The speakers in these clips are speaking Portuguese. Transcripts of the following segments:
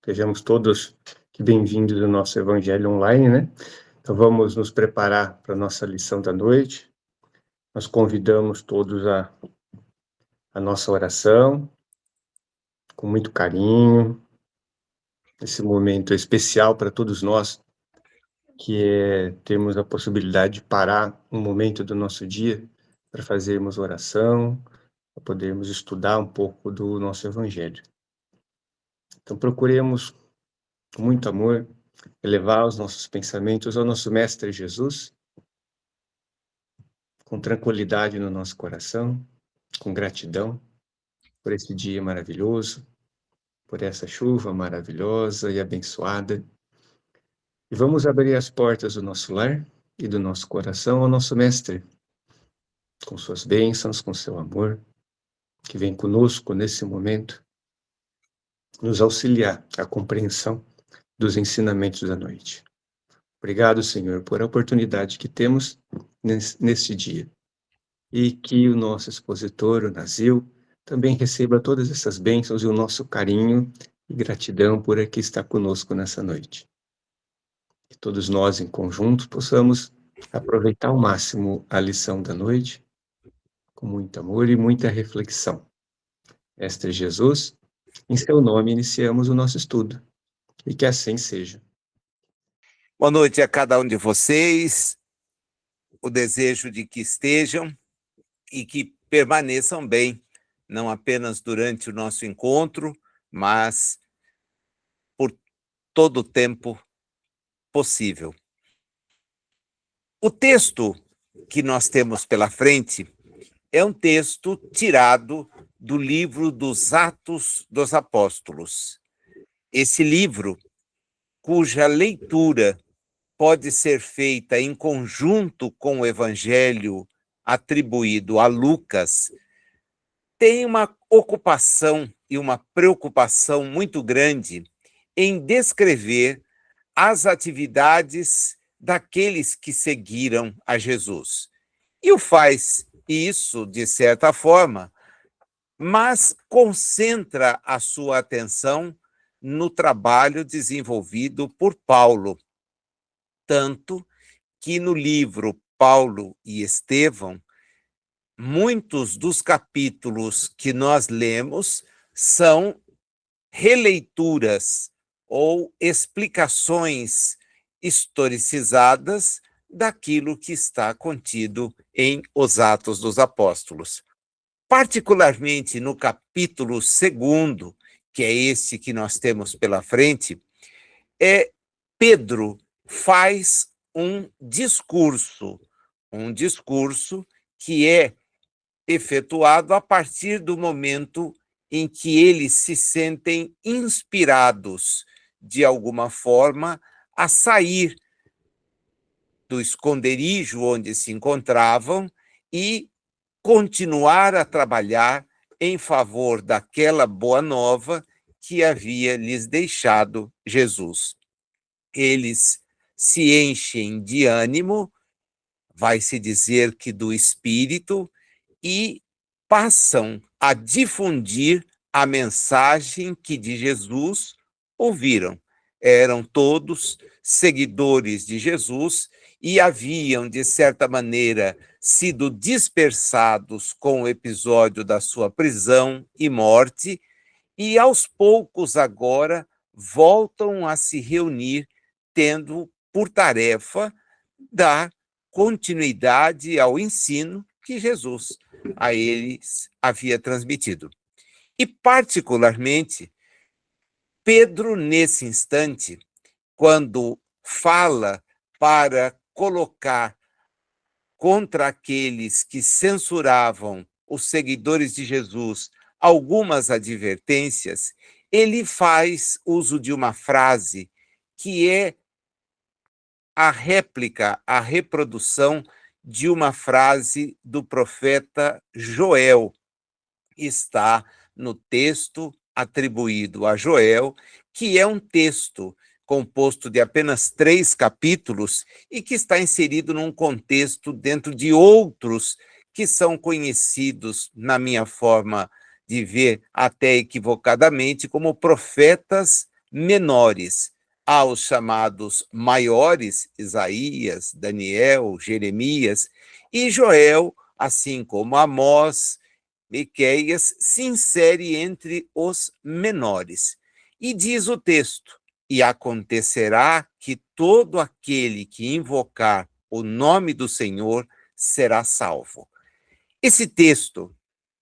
Sejamos todos que bem-vindos ao nosso Evangelho online, né? Então vamos nos preparar para a nossa lição da noite. Nós convidamos todos a nossa oração, com muito carinho. Esse momento é especial para todos nós, que temos a possibilidade de parar um momento do nosso dia para fazermos oração, para podermos estudar um pouco do nosso Evangelho. Então procuremos, com muito amor, elevar os nossos pensamentos ao nosso Mestre Jesus, com tranquilidade no nosso coração, com gratidão por esse dia maravilhoso, por essa chuva maravilhosa e abençoada. E vamos abrir as portas do nosso lar e do nosso coração ao nosso Mestre, com suas bênçãos, com seu amor, que vem conosco nesse momento, nos auxiliar à compreensão dos ensinamentos da noite. Obrigado, Senhor, por a oportunidade que temos neste dia. E que o nosso expositor, o Nazil, também receba todas essas bênçãos e o nosso carinho e gratidão por aqui estar conosco nessa noite. Que todos nós, em conjunto, possamos aproveitar ao máximo a lição da noite, com muito amor e muita reflexão. Mestre Jesus, em seu nome iniciamos o nosso estudo, e que assim seja. Boa noite a cada um de vocês, o desejo de que estejam e que permaneçam bem, não apenas durante o nosso encontro, mas por todo o tempo possível. O texto que nós temos pela frente é um texto tirado do livro dos Atos dos Apóstolos. Esse livro, cuja leitura pode ser feita em conjunto com o Evangelho atribuído a Lucas, tem uma ocupação e uma preocupação muito grande em descrever as atividades daqueles que seguiram a Jesus. E o faz isso, de certa forma, mas concentra a sua atenção no trabalho desenvolvido por Paulo. Tanto que no livro Paulo e Estevão, muitos dos capítulos que nós lemos são releituras ou explicações historicizadas daquilo que está contido em Os Atos dos Apóstolos. Particularmente no capítulo 2º, que é esse que nós temos pela frente, Pedro faz um discurso que é efetuado a partir do momento em que eles se sentem inspirados, de alguma forma, a sair do esconderijo onde se encontravam e continuar a trabalhar em favor daquela boa nova que havia lhes deixado Jesus. Eles se enchem de ânimo, vai-se dizer que do Espírito, e passam a difundir a mensagem que de Jesus ouviram. Eram todos seguidores de Jesus e haviam, de certa maneira, sido dispersados com o episódio da sua prisão e morte, e aos poucos agora voltam a se reunir, tendo por tarefa dar continuidade ao ensino que Jesus a eles havia transmitido. E, particularmente, Pedro, nesse instante, quando fala para colocar contra aqueles que censuravam os seguidores de Jesus algumas advertências, ele faz uso de uma frase que é a réplica, a reprodução de uma frase do profeta Joel. Está no texto atribuído a Joel, que é um texto composto de apenas 3 capítulos e que está inserido num contexto dentro de outros que são conhecidos, na minha forma de ver, até equivocadamente, como profetas menores. Há os chamados maiores, Isaías, Daniel, Jeremias, e Joel, assim como Amós, Miqueias, se insere entre os menores. E diz o texto: e acontecerá que todo aquele que invocar o nome do Senhor será salvo. Esse texto,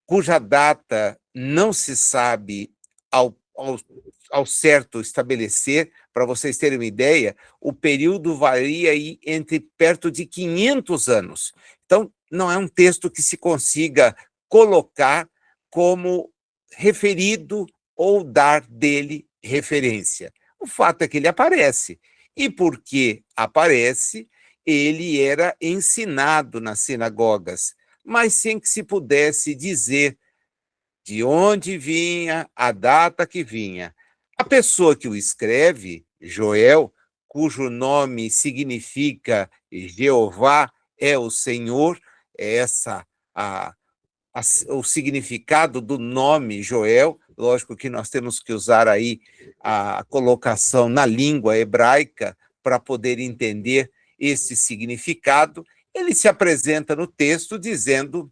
cuja data não se sabe ao certo estabelecer, para vocês terem uma ideia, o período varia aí entre perto de 500 anos. Então, não é um texto que se consiga colocar como referido ou dar dele referência. O fato é que ele aparece. E porque aparece, ele era ensinado nas sinagogas, mas sem que se pudesse dizer de onde vinha, a data que vinha. A pessoa que o escreve, Joel, cujo nome significa Jeová é o Senhor, é essa o significado do nome Joel. Lógico que nós temos que usar aí a colocação na língua hebraica para poder entender esse significado. Ele se apresenta no texto dizendo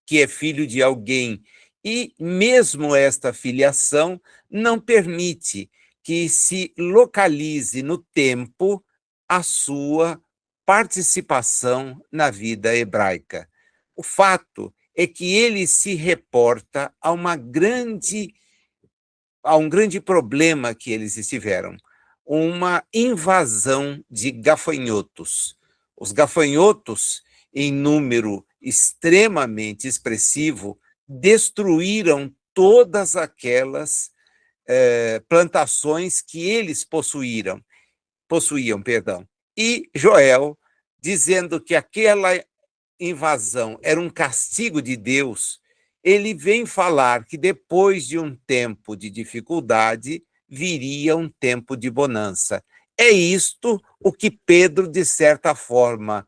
que é filho de alguém, e mesmo esta filiação não permite que se localize no tempo a sua participação na vida hebraica. O fato é que ele se reporta a um grande problema que eles estiveram, uma invasão de gafanhotos. Os gafanhotos, em número extremamente expressivo, destruíram todas aquelas plantações que eles possuíam, perdão. E Joel, dizendo que aquela invasão era um castigo de Deus, ele vem falar que depois de um tempo de dificuldade, viria um tempo de bonança. É isto o que Pedro, de certa forma,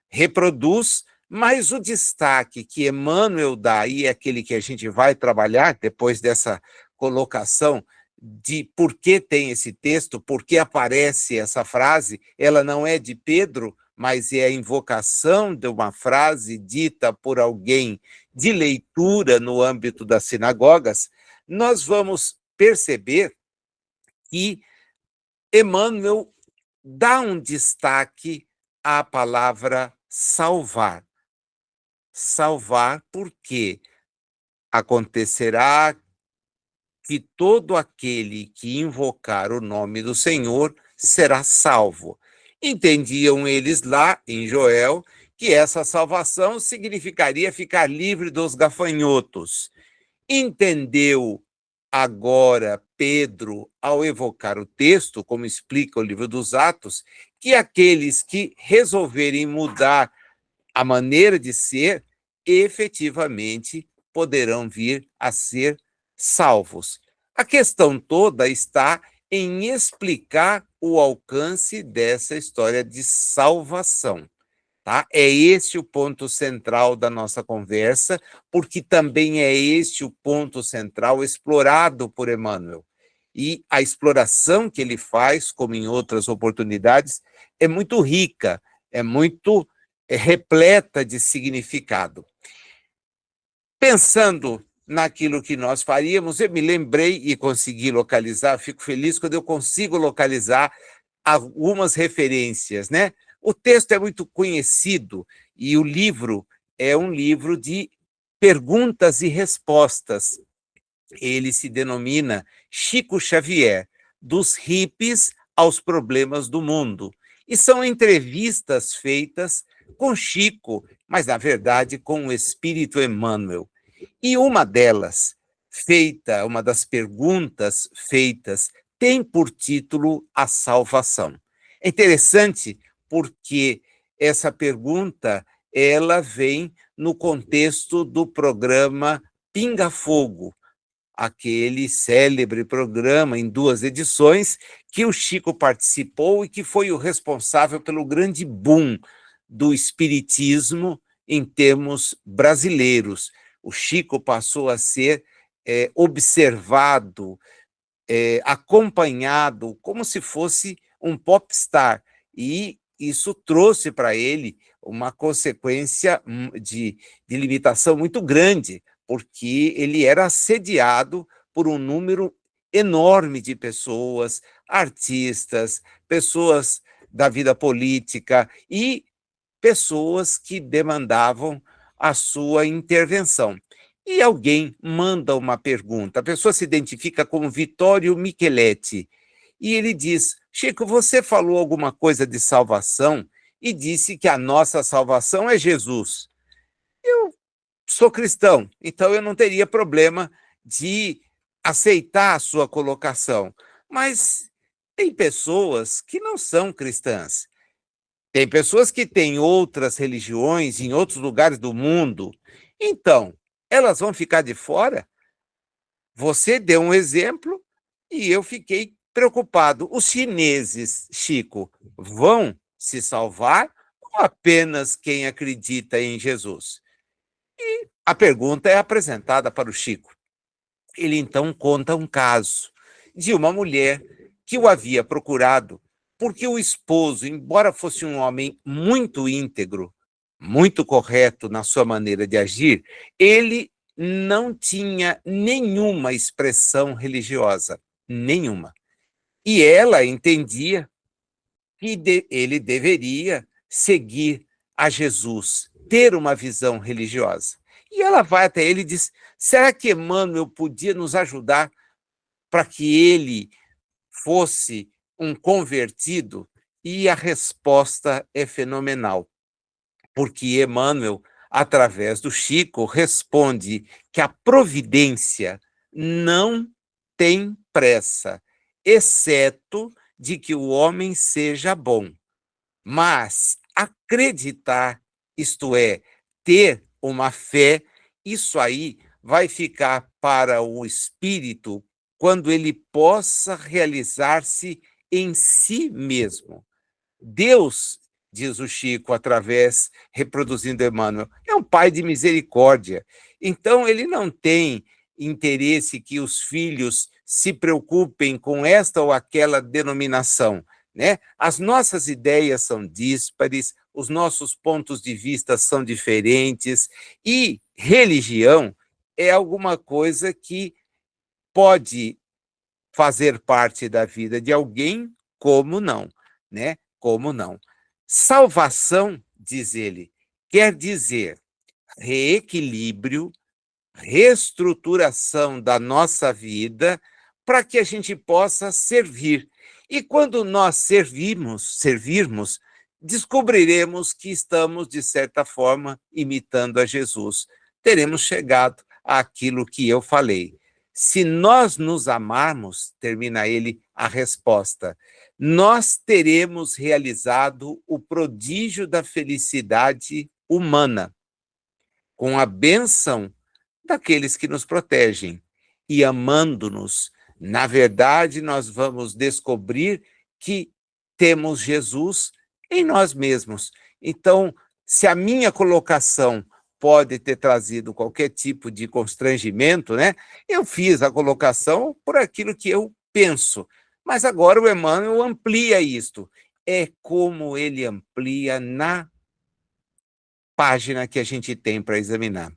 reproduz, mas o destaque que Emmanuel dá, e é aquele que a gente vai trabalhar depois dessa colocação de por que tem esse texto, por que aparece essa frase, ela não é de Pedro, mas é a invocação de uma frase dita por alguém de leitura no âmbito das sinagogas. Nós vamos perceber que Emmanuel dá um destaque à palavra salvar. Salvar porque acontecerá que todo aquele que invocar o nome do Senhor será salvo. Entendiam eles lá, em Joel, que essa salvação significaria ficar livre dos gafanhotos. Entendeu agora Pedro, ao evocar o texto, como explica o livro dos Atos, que aqueles que resolverem mudar a maneira de ser, efetivamente poderão vir a ser salvos. A questão toda está em explicar o alcance dessa história de salvação. Tá? É este o ponto central da nossa conversa, porque também é este o ponto central explorado por Emmanuel. E a exploração que ele faz, como em outras oportunidades, é muito rica, é muito repleta de significado. Pensando naquilo que nós faríamos, eu me lembrei e consegui localizar, fico feliz quando eu consigo localizar algumas referências, né? O texto é muito conhecido e o livro é um livro de perguntas e respostas. Ele se denomina Chico Xavier, dos hippies aos problemas do mundo. E são entrevistas feitas com Chico, mas, na verdade, com o espírito Emmanuel. E uma delas, uma das perguntas feitas, tem por título A Salvação. É interessante porque essa pergunta ela vem no contexto do programa Pinga Fogo, aquele célebre programa em 2 edições que o Chico participou e que foi o responsável pelo grande boom do espiritismo em termos brasileiros. O Chico passou a ser observado acompanhado como se fosse um popstar. E isso trouxe para ele uma consequência de limitação muito grande, porque ele era assediado por um número enorme de pessoas, artistas, pessoas da vida política e pessoas que demandavam a sua intervenção. E alguém manda uma pergunta, a pessoa se identifica como Vittorio Micheletti, e ele diz: Chico, você falou alguma coisa de salvação e disse que a nossa salvação é Jesus. Eu sou cristão, então eu não teria problema de aceitar a sua colocação. Mas tem pessoas que não são cristãs. Tem pessoas que têm outras religiões em outros lugares do mundo. Então, elas vão ficar de fora? Você deu um exemplo e eu fiquei preocupado. Os chineses, Chico, vão se salvar ou apenas quem acredita em Jesus? A pergunta é apresentada para o Chico. Ele então conta um caso de uma mulher que o havia procurado porque o esposo, embora fosse um homem muito íntegro, muito correto na sua maneira de agir, ele não tinha nenhuma expressão religiosa, nenhuma. E ela entendia que ele deveria seguir a Jesus, ter uma visão religiosa. E ela vai até ele e diz: será que Emmanuel podia nos ajudar para que ele fosse um convertido? E a resposta é fenomenal, porque Emmanuel, através do Chico, responde que a providência não tem pressa, exceto de que o homem seja bom. Mas acreditar, isto é, ter uma fé, isso aí vai ficar para o espírito quando ele possa realizar-se em si mesmo. Deus, diz o Chico, reproduzindo Emmanuel, é um pai de misericórdia. Então, ele não tem interesse que os filhos se preocupem com esta ou aquela denominação, né? As nossas ideias são díspares, os nossos pontos de vista são diferentes, e religião é alguma coisa que pode fazer parte da vida de alguém, como não, né? Como não? Salvação, diz ele, quer dizer reequilíbrio, reestruturação da nossa vida para que a gente possa servir. E quando nós servirmos, descobriremos que estamos, de certa forma, imitando a Jesus. Teremos chegado àquilo que eu falei. Se nós nos amarmos, termina ele a resposta, nós teremos realizado o prodígio da felicidade humana, com a bênção daqueles que nos protegem. E amando-nos, na verdade, nós vamos descobrir que temos Jesus em nós mesmos. Então, se a minha colocação pode ter trazido qualquer tipo de constrangimento, né? Eu fiz a colocação por aquilo que eu penso. Mas agora o Emmanuel amplia isto. É como ele amplia na página que a gente tem para examinar.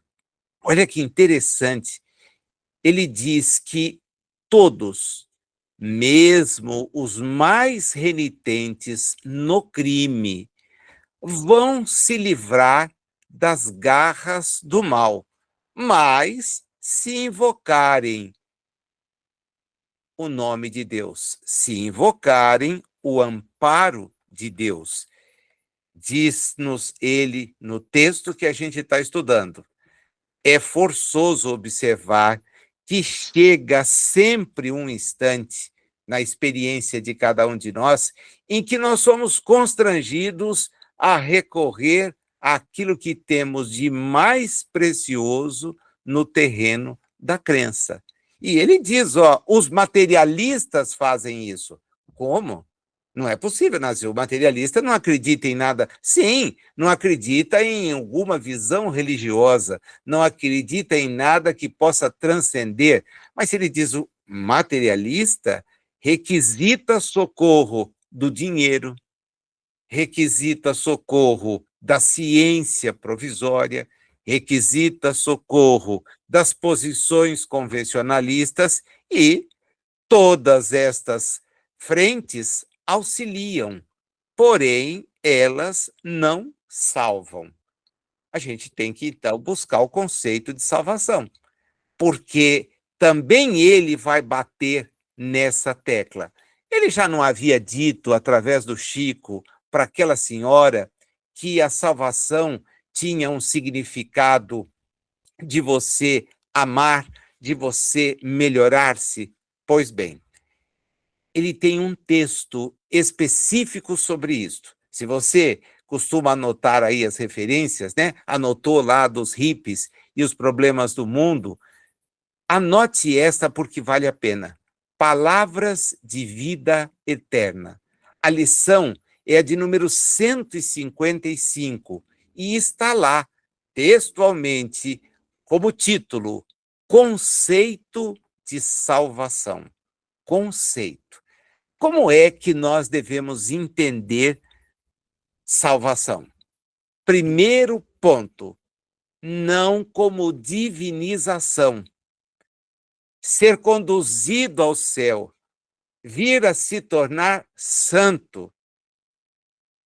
Olha que interessante. Ele diz que todos, mesmo os mais renitentes no crime, vão se livrar das garras do mal, mas se invocarem o nome de Deus, se invocarem o amparo de Deus. Diz-nos ele no texto que a gente está estudando. É forçoso observar que chega sempre um instante na experiência de cada um de nós em que nós somos constrangidos a recorrer àquilo que temos de mais precioso no terreno da crença. E ele diz, os materialistas fazem isso. Como? Não é possível, Nazil. O materialista não acredita em nada. Sim, não acredita em alguma visão religiosa, não acredita em nada que possa transcender. Mas ele diz, materialista requisita socorro do dinheiro, requisita socorro da ciência provisória, requisita socorro das posições convencionalistas e todas estas frentes auxiliam, porém elas não salvam. A gente tem que, então, buscar o conceito de salvação, porque também ele vai bater nessa tecla. Ele já não havia dito, através do Chico, para aquela senhora que a salvação tinha um significado de você amar, de você melhorar-se? Pois bem, ele tem um texto específico sobre isto. Se você costuma anotar aí as referências, né? Anotou lá dos hippies e os problemas do mundo, anote esta porque vale a pena. Palavras de vida eterna. A lição é a de número 155 e está lá, textualmente, como título, Conceito de Salvação. Conceito. Como é que nós devemos entender salvação? Primeiro ponto, não como divinização. Ser conduzido ao céu, vir a se tornar santo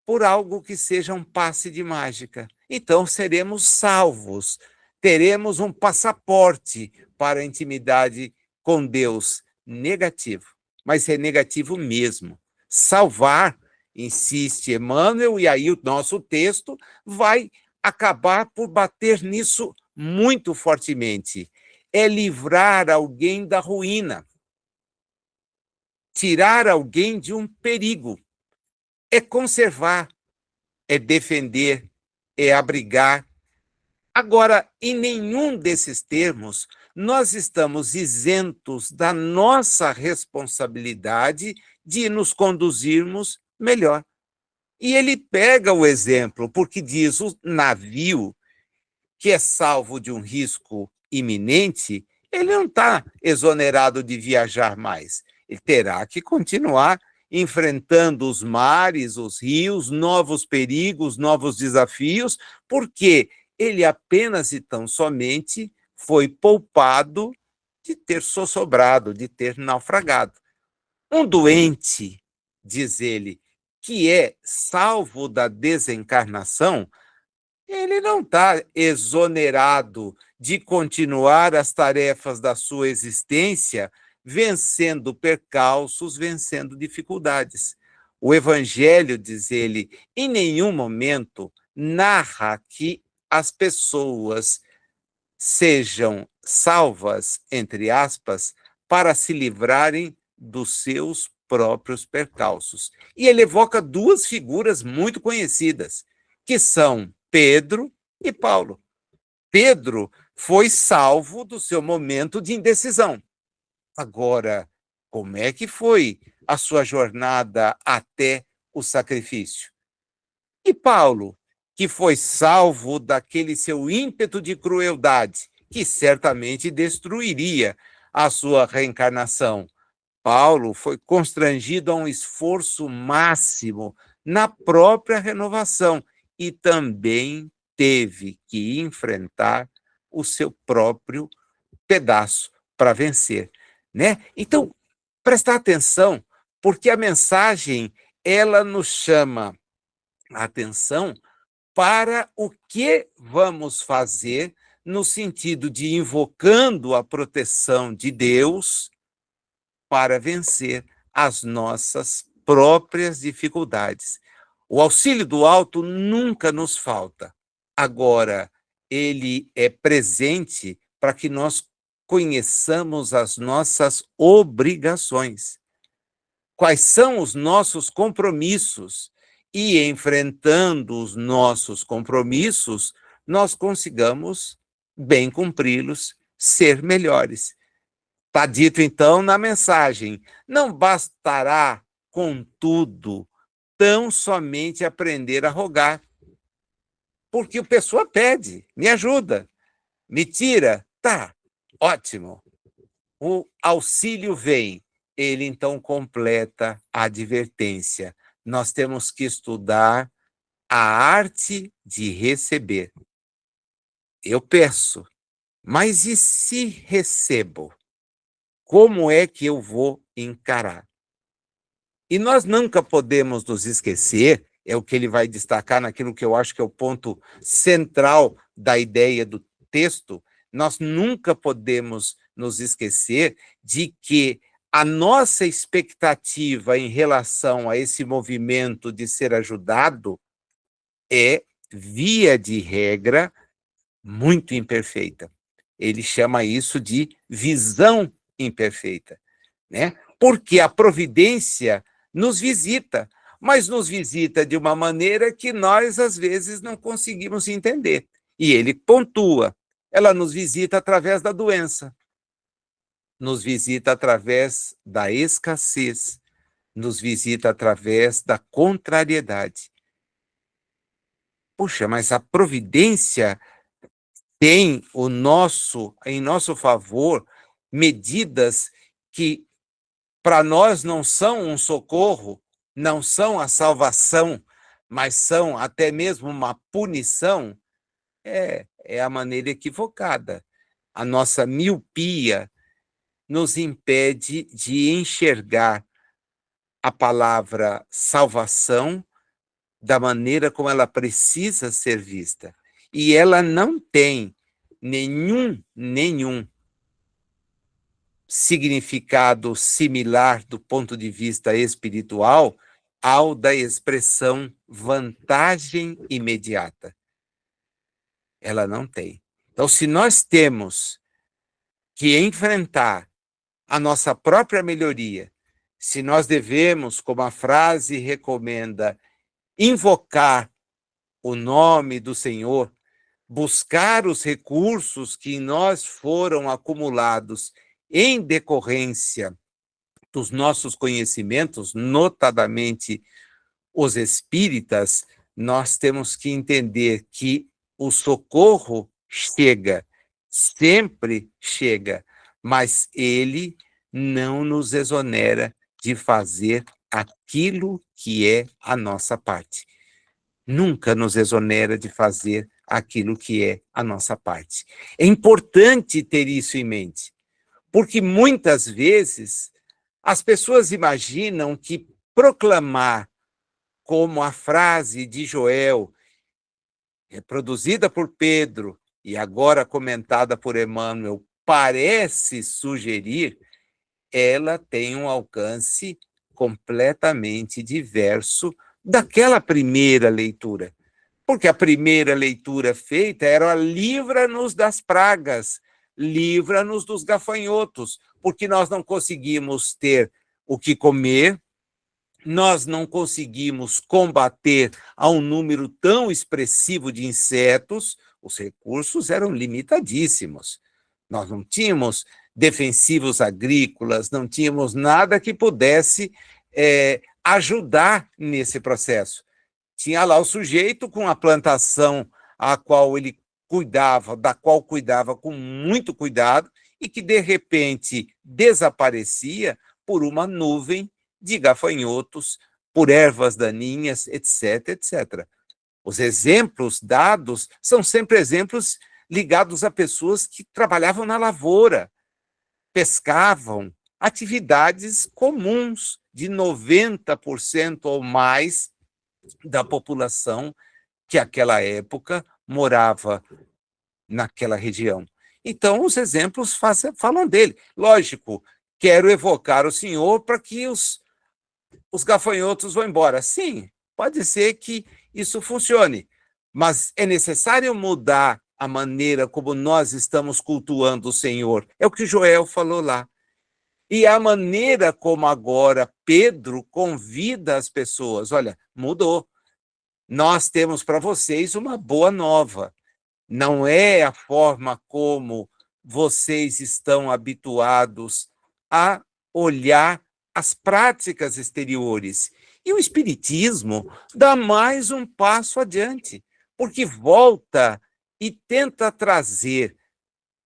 por algo que seja um passe de mágica. Então seremos salvos, teremos um passaporte para a intimidade com Deus. Negativo, mas é negativo mesmo. Salvar, insiste Emmanuel, e aí o nosso texto vai acabar por bater nisso muito fortemente. É livrar alguém da ruína, tirar alguém de um perigo, é conservar, é defender, é abrigar. Agora, em nenhum desses termos, nós estamos isentos da nossa responsabilidade de nos conduzirmos melhor. E ele pega o exemplo, porque diz o navio que é salvo de um risco iminente, ele não está exonerado de viajar mais. Ele terá que continuar enfrentando os mares, os rios, novos perigos, novos desafios, porque ele apenas e tão somente foi poupado de ter sossobrado, de ter naufragado. Um doente, diz ele, que é salvo da desencarnação, ele não está exonerado de continuar as tarefas da sua existência, vencendo percalços, vencendo dificuldades. O Evangelho, diz ele, em nenhum momento narra que as pessoas sejam salvas, entre aspas, para se livrarem dos seus próprios percalços. E ele evoca duas figuras muito conhecidas, que são Pedro e Paulo. Pedro foi salvo do seu momento de indecisão. Agora, como é que foi a sua jornada até o sacrifício? E Paulo, que foi salvo daquele seu ímpeto de crueldade, que certamente destruiria a sua reencarnação. Paulo foi constrangido a um esforço máximo na própria renovação e também teve que enfrentar o seu próprio pedaço para vencer, né? Então, prestar atenção, porque a mensagem ela nos chama a atenção para o que vamos fazer no sentido de invocando a proteção de Deus para vencer as nossas próprias dificuldades. O auxílio do alto nunca nos falta. Agora, ele é presente para que nós conheçamos as nossas obrigações. Quais são os nossos compromissos? E, enfrentando os nossos compromissos, nós consigamos bem cumpri-los, ser melhores. Está dito, então, na mensagem: não bastará, contudo, tão somente aprender a rogar. Porque a pessoa pede, me ajuda, me tira, tá, ótimo. o auxílio vem, ele então completa a advertência. Nós temos que estudar a arte de receber. Eu peço, mas e se recebo? Como é que eu vou encarar? E nós nunca podemos nos esquecer, é o que ele vai destacar naquilo que eu acho que é o ponto central da ideia do texto, nós nunca podemos nos esquecer de que a nossa expectativa em relação a esse movimento de ser ajudado é, via de regra, muito imperfeita. Ele chama isso de visão imperfeita, né? Porque a providência nos visita, mas nos visita de uma maneira que nós, às vezes, não conseguimos entender. E ele pontua, ela nos visita através da doença, nos visita através da escassez, nos visita através da contrariedade. Puxa, mas a providência tem em nosso favor medidas que para nós não são um socorro, não são a salvação, mas são até mesmo uma punição, é a maneira equivocada. A nossa miopia nos impede de enxergar a palavra salvação da maneira como ela precisa ser vista. E ela não tem nenhum significado similar do ponto de vista espiritual ao da expressão vantagem imediata. Ela não tem. Então, se nós temos que enfrentar a nossa própria melhoria, se nós devemos, como a frase recomenda, invocar o nome do Senhor, buscar os recursos que em nós foram acumulados em decorrência dos nossos conhecimentos, notadamente os espíritas, nós temos que entender que o socorro chega, sempre chega, mas ele não nos exonera de fazer aquilo que é a nossa parte. Nunca nos exonera de fazer aquilo que é a nossa parte. É importante ter isso em mente, porque muitas vezes as pessoas imaginam que proclamar, como a frase de Joel, reproduzida por Pedro e agora comentada por Emmanuel, parece sugerir, ela tem um alcance completamente diverso daquela primeira leitura. Porque a primeira leitura feita era livra-nos das pragas, livra-nos dos gafanhotos, porque nós não conseguimos ter o que comer, nós não conseguimos combater a um número tão expressivo de insetos, os recursos eram limitadíssimos. Nós não tínhamos defensivos agrícolas, não tínhamos nada que pudesse ajudar nesse processo. Tinha lá o sujeito com a plantação a qual ele cuidava, da qual cuidava com muito cuidado e que, de repente, desaparecia por uma nuvem de gafanhotos, por ervas daninhas, etc, etc. Os exemplos dados são sempre exemplos ligados a pessoas que trabalhavam na lavoura, pescavam, atividades comuns de 90% ou mais da população que àquela época morava naquela região. Então, os exemplos falam dele. Lógico, quero evocar o senhor para que os gafanhotos vão embora. Sim, pode ser que isso funcione, mas é necessário mudar a maneira como nós estamos cultuando o Senhor. É o que Joel falou lá. E a maneira como agora Pedro convida as pessoas, olha, mudou. Nós temos para vocês uma boa nova. Não é a forma como vocês estão habituados a olhar as práticas exteriores. E o Espiritismo dá mais um passo adiante, porque volta e tenta trazer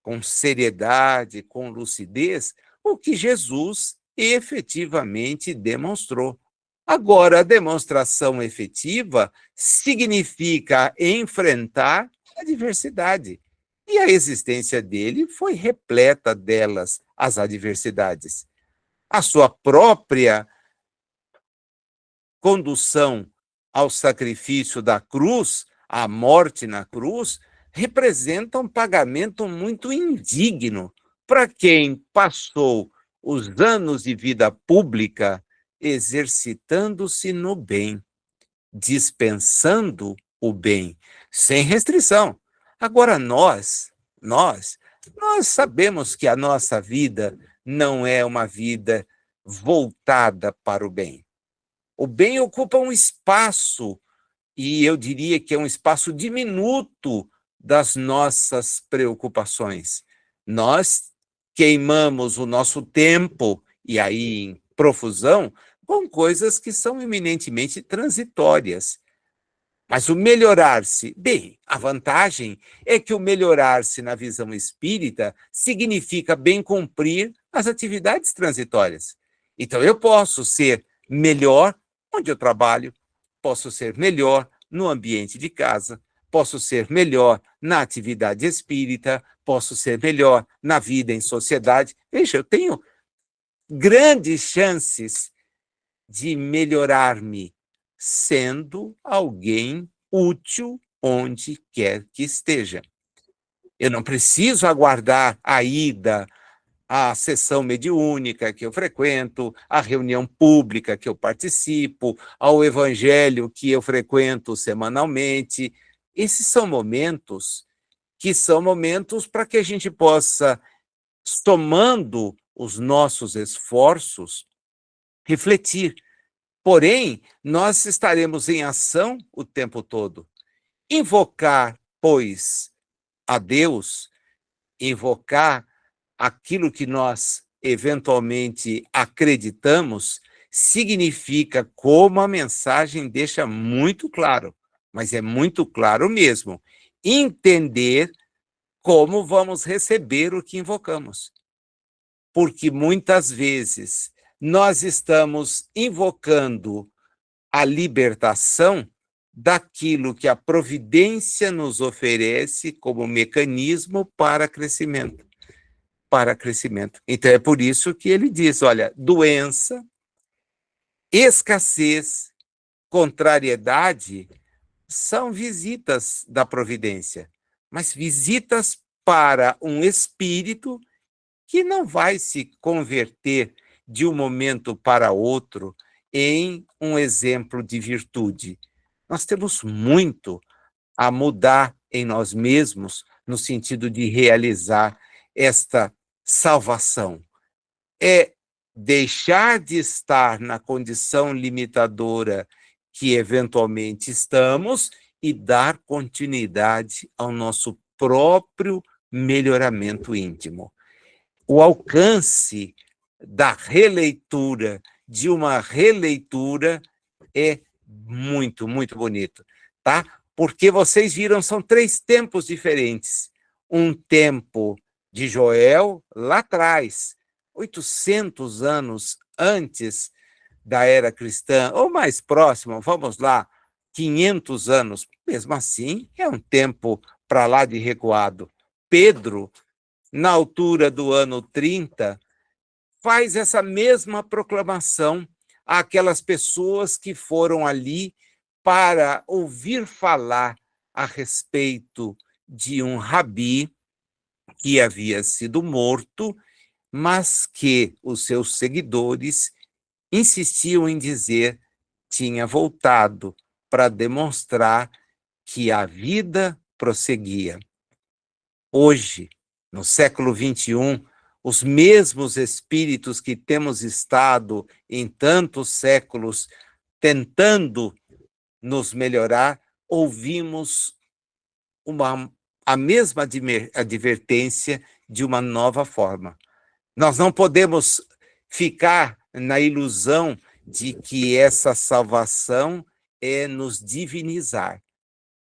com seriedade, com lucidez, o que Jesus efetivamente demonstrou. Agora, a demonstração efetiva significa enfrentar a adversidade. E a existência dele foi repleta delas, as adversidades. A sua própria condução ao sacrifício da cruz, à morte na cruz, representa um pagamento muito indigno para quem passou os anos de vida pública exercitando-se no bem, dispensando o bem, sem restrição. Agora nós sabemos que a nossa vida não é uma vida voltada para o bem. O bem ocupa um espaço, e eu diria que é um espaço diminuto das nossas preocupações. Nós queimamos o nosso tempo, e aí em profusão, com coisas que são eminentemente transitórias. Mas o melhorar-se, bem, a vantagem é que o melhorar-se na visão espírita significa bem cumprir as atividades transitórias. Então, eu posso ser melhor onde eu trabalho, posso ser melhor no ambiente de casa, posso ser melhor na atividade espírita, posso ser melhor na vida em sociedade. Veja, eu tenho grandes chances de melhorar-me sendo alguém útil onde quer que esteja. Eu não preciso aguardar a ida à sessão mediúnica que eu frequento, à reunião pública que eu participo, ao evangelho que eu frequento semanalmente. Esses são momentos para que a gente possa, somando os nossos esforços, refletir. Porém, nós estaremos em ação o tempo todo. Invocar, pois, a Deus, invocar aquilo que nós eventualmente acreditamos, significa, como a mensagem deixa muito claro, mas é muito claro mesmo, entender como vamos receber o que invocamos. Porque muitas vezes nós estamos invocando a libertação daquilo que a providência nos oferece como mecanismo para crescimento. Então, é por isso que ele diz, olha, doença, escassez, contrariedade são visitas da providência, mas visitas para um espírito que não vai se converter de um momento para outro em um exemplo de virtude. Nós temos muito a mudar em nós mesmos no sentido de realizar esta salvação. É deixar de estar na condição limitadora que eventualmente estamos e dar continuidade ao nosso próprio melhoramento íntimo. O alcance da releitura, de uma releitura, é muito, muito bonito, tá? Porque vocês viram, são 3 tempos diferentes. Um tempo de Joel, lá atrás, 800 anos antes da era cristã, ou mais próximo, vamos lá, 500 anos. Mesmo assim, é um tempo para lá de recuado. Pedro, na altura do ano 30, faz essa mesma proclamação àquelas pessoas que foram ali para ouvir falar a respeito de um rabi que havia sido morto, mas que os seus seguidores insistiam em dizer tinha voltado para demonstrar que a vida prosseguia. Hoje, no século XXI, os mesmos espíritos que temos estado em tantos séculos tentando nos melhorar, ouvimos a mesma advertência de uma nova forma. Nós não podemos ficar na ilusão de que essa salvação é nos divinizar,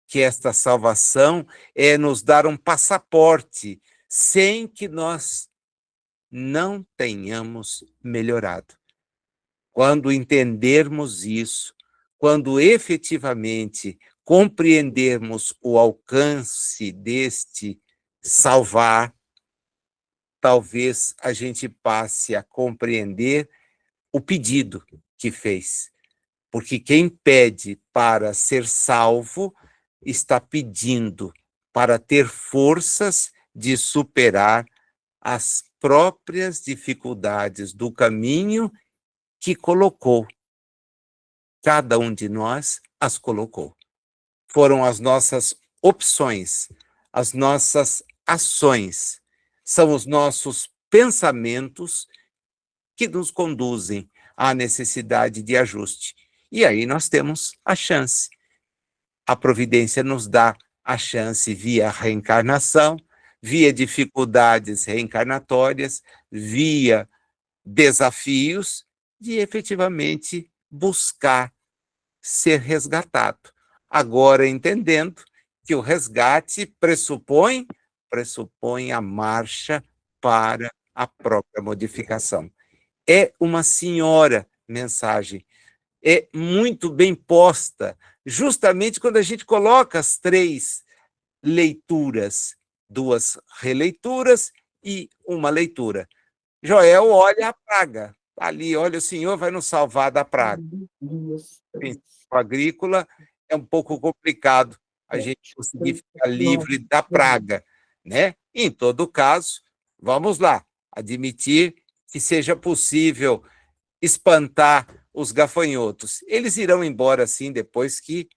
que esta salvação é nos dar um passaporte sem que nós não tenhamos melhorado. Quando entendermos isso, quando efetivamente compreendermos o alcance deste salvar, talvez a gente passe a compreender o pedido que fez. Porque quem pede para ser salvo está pedindo para ter forças de superar as próprias dificuldades do caminho que colocou. Cada um de nós as colocou. Foram as nossas opções, as nossas ações, são os nossos pensamentos que nos conduzem à necessidade de ajuste. E aí nós temos a chance. A providência nos dá a chance via reencarnação, via dificuldades reencarnatórias, via desafios, de efetivamente buscar ser resgatado. Agora, entendendo que o resgate pressupõe a marcha para a própria modificação. É uma senhora mensagem, é muito bem posta, justamente quando a gente coloca as 3 leituras, 2 releituras e uma leitura. Joel olha a praga, ali, olha, o Senhor vai nos salvar da praga. Princípio agrícola é um pouco complicado a gente conseguir ficar livre da praga, né? Em todo caso, vamos lá, admitir que seja possível espantar os gafanhotos. Eles irão embora, sim, depois que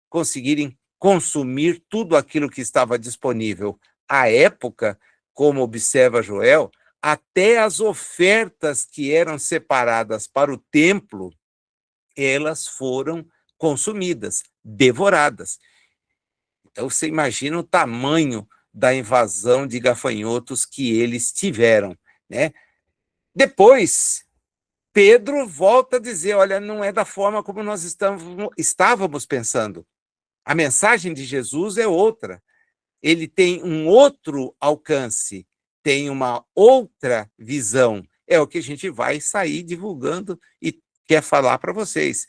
conseguirem consumir tudo aquilo que estava disponível. À época, como observa Joel, até as ofertas que eram separadas para o templo, elas foram consumidas, devoradas. Então, você imagina o tamanho da invasão de gafanhotos que eles tiveram, né? Depois, Pedro volta a dizer, olha, não é da forma como nós estávamos pensando. A mensagem de Jesus é outra. Ele tem um outro alcance, tem uma outra visão. É o que a gente vai sair divulgando e quer falar para vocês.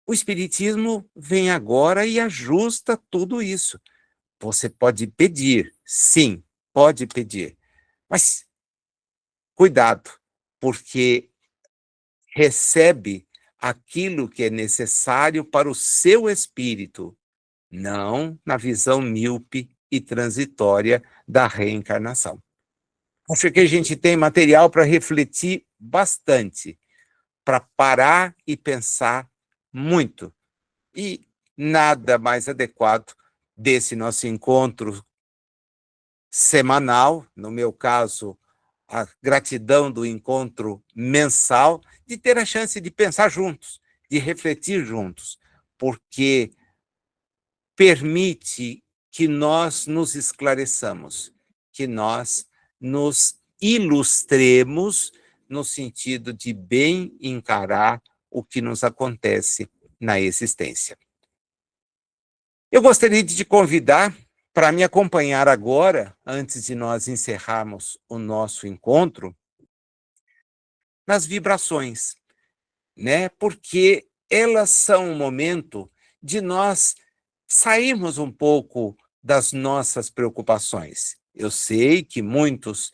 O Espiritismo vem agora e ajusta tudo isso. Você pode pedir, sim, pode pedir, mas cuidado, porque recebe aquilo que é necessário para o seu espírito, não na visão míope e transitória da reencarnação. Acho que a gente tem material para refletir bastante, para parar e pensar muito. E nada mais adequado desse nosso encontro semanal, no meu caso, a gratidão do encontro mensal, de ter a chance de pensar juntos, de refletir juntos, porque permite que nós nos esclareçamos, que nós nos ilustremos no sentido de bem encarar o que nos acontece na existência. Eu gostaria de te convidar para me acompanhar agora, antes de nós encerrarmos o nosso encontro, nas vibrações, né? Porque elas são um momento de nós sairmos um pouco das nossas preocupações. Eu sei que muitos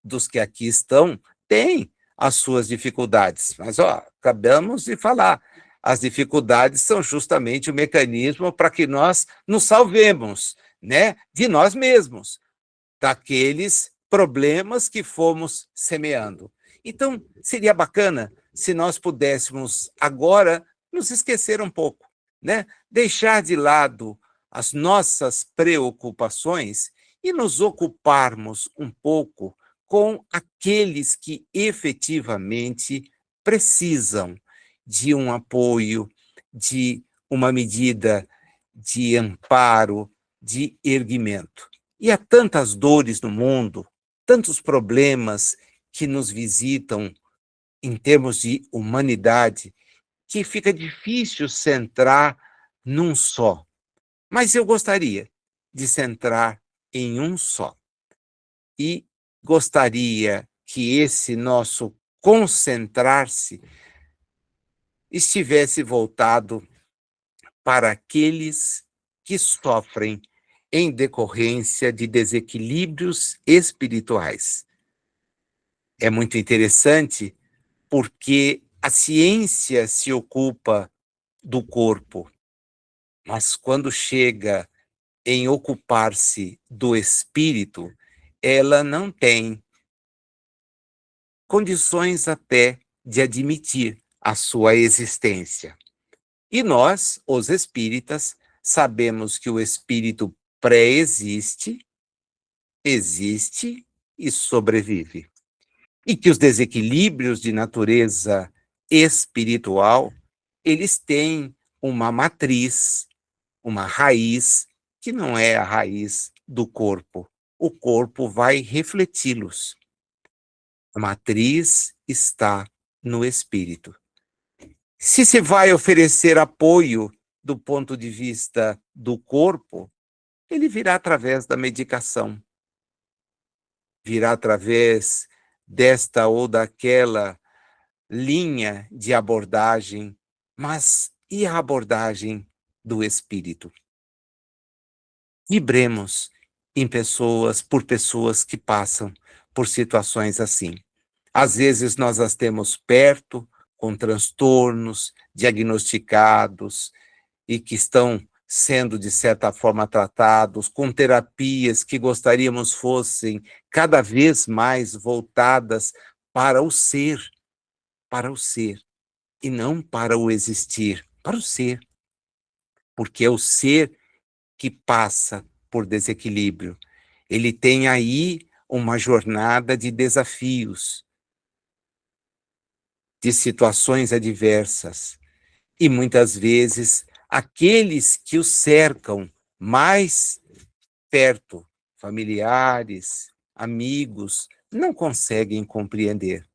dos que aqui estão têm as suas dificuldades, mas acabamos de falar, as dificuldades são justamente o mecanismo para que nós nos salvemos, né, de nós mesmos, daqueles problemas que fomos semeando. Então, seria bacana se nós pudéssemos agora nos esquecer um pouco, né? Deixar de lado as nossas preocupações e nos ocuparmos um pouco com aqueles que efetivamente precisam de um apoio, de uma medida de amparo, de erguimento. E há tantas dores no mundo, tantos problemas que nos visitam em termos de humanidade, que fica difícil centrar num só. Mas eu gostaria de centrar em um só. e gostaria que esse nosso concentrar-se estivesse voltado para aqueles que sofrem em decorrência de desequilíbrios espirituais. É muito interessante porque a ciência se ocupa do corpo, mas quando chega em ocupar-se do espírito, ela não tem condições até de admitir a sua existência. E nós, os espíritas, sabemos que o espírito pré-existe, existe e sobrevive. E que os desequilíbrios de natureza espiritual, eles têm uma matriz, uma raiz, que não é a raiz do corpo. O corpo vai refleti-los. A matriz está no espírito. Se se vai oferecer apoio do ponto de vista do corpo, ele virá através da medicação, virá através desta ou daquela linha de abordagem, mas e a abordagem do espírito? Vibremos por pessoas que passam por situações assim. Às vezes nós as temos perto, com transtornos diagnosticados e que estão sendo, de certa forma, tratados, com terapias que gostaríamos fossem cada vez mais voltadas para o ser, e não para o existir, para o ser. Porque é o ser que passa por desequilíbrio. Ele tem aí uma jornada de desafios, de situações adversas. E muitas vezes aqueles que o cercam mais perto, familiares, amigos, não conseguem compreender.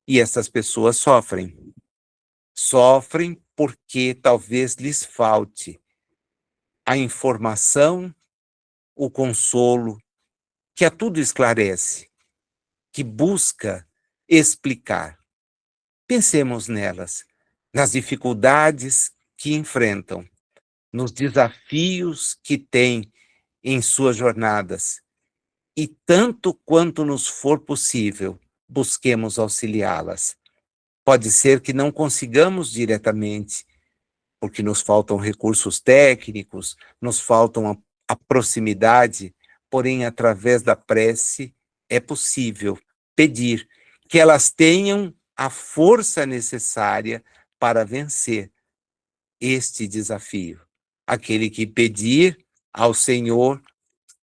E essas pessoas sofrem. Sofrem porque talvez lhes falte a informação, o consolo, que a tudo esclarece, que busca explicar. Pensemos nelas, nas dificuldades que enfrentam, nos desafios que têm em suas jornadas, e tanto quanto nos for possível, busquemos auxiliá-las. Pode ser que não consigamos diretamente, porque nos faltam recursos técnicos, nos faltam a proximidade, porém, através da prece, é possível pedir que elas tenham a força necessária para vencer este desafio. Aquele que pedir ao Senhor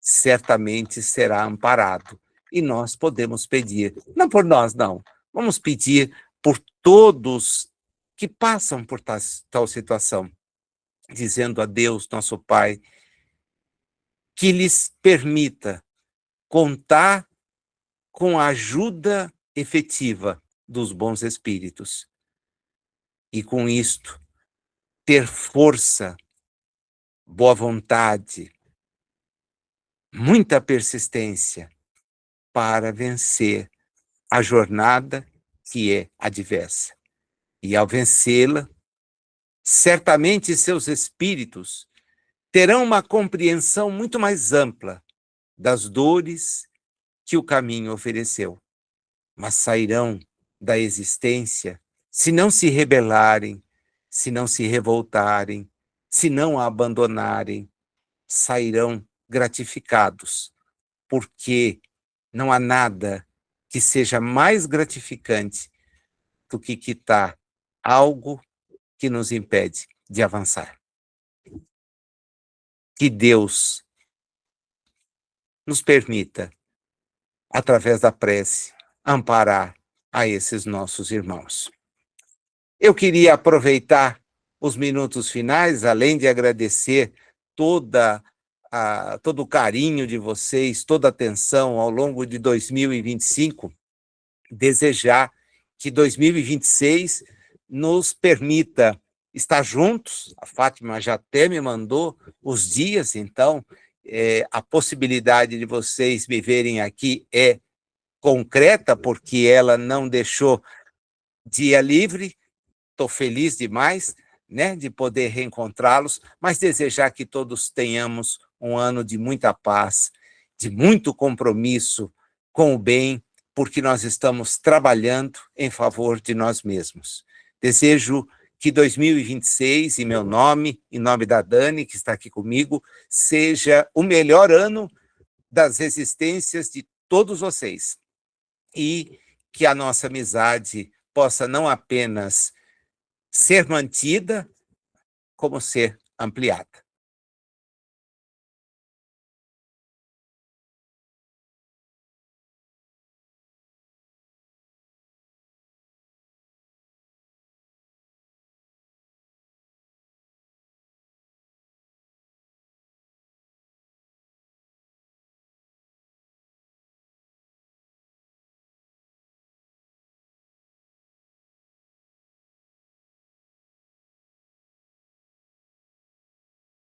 certamente será amparado. E nós podemos pedir, não por nós, não. Vamos pedir por todos que passam por tal situação, dizendo a Deus, nosso Pai, que lhes permita contar com a ajuda efetiva dos bons espíritos. E com isto, ter força, boa vontade, muita persistência para vencer a jornada que é adversa. E ao vencê-la, certamente seus espíritos terão uma compreensão muito mais ampla das dores que o caminho ofereceu, mas sairão da existência se não se rebelarem, se não se revoltarem, se não a abandonarem, sairão gratificados, porque não há nada que seja mais gratificante do que quitar algo que nos impede de avançar. Que Deus nos permita, através da prece, amparar a esses nossos irmãos. Eu queria aproveitar os minutos finais, além de agradecer todo o carinho de vocês, toda a atenção ao longo de 2025, desejar que 2026 nos permita estar juntos. A Fátima já até me mandou os dias, então a possibilidade de vocês me verem aqui é concreta, porque ela não deixou dia livre. Estou feliz demais, né, de poder reencontrá-los, mas desejar que todos tenhamos um ano de muita paz, de muito compromisso com o bem, porque nós estamos trabalhando em favor de nós mesmos. Desejo que 2026, em meu nome, em nome da Dani, que está aqui comigo, seja o melhor ano das existências de todos vocês. E que a nossa amizade possa não apenas ser mantida, como ser ampliada.